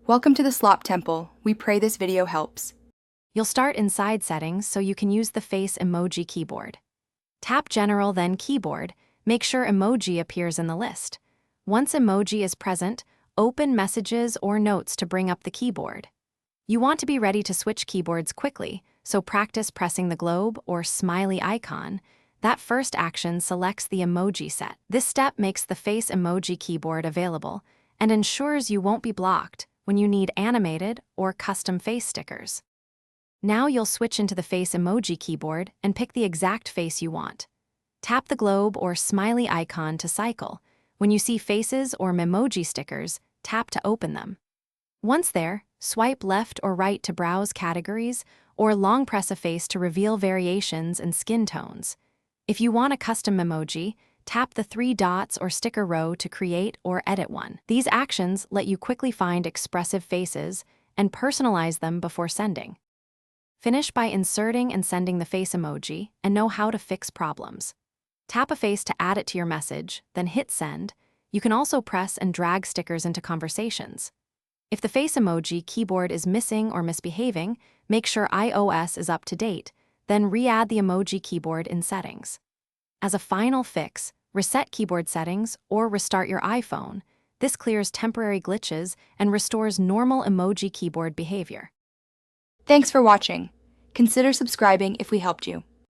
Welcome to the Slop Temple. We pray this video helps. You'll start inside settings so you can use the face emoji keyboard. Tap General, then Keyboard. Make sure emoji appears in the list. Once emoji is present, open Messages or Notes to bring up the keyboard. You want to be ready to switch keyboards quickly, so practice pressing the globe or smiley icon. That first action selects the emoji set. This step makes the face emoji keyboard available and ensures you won't be blocked when you need animated or custom face stickers. Now you'll switch into the face emoji keyboard and pick the exact face you want. Tap the globe or smiley icon to cycle. When you see faces or memoji stickers, tap to open them. Once there, swipe left or right to browse categories, or long press a face to reveal variations and skin tones. If you want a custom emoji, tap the three dots or sticker row to create or edit one. These actions let you quickly find expressive faces and personalize them before sending. Finish by inserting and sending the face emoji and know how to fix problems. Tap a face to add it to your message, then hit send. You can also press and drag stickers into conversations. If the face emoji keyboard is missing or misbehaving, make sure iOS is up to date, then re-add the emoji keyboard in settings. As a final fix, reset keyboard settings or restart your iPhone. This clears temporary glitches and restores normal emoji keyboard behavior. Thanks for watching. Consider subscribing if we helped you.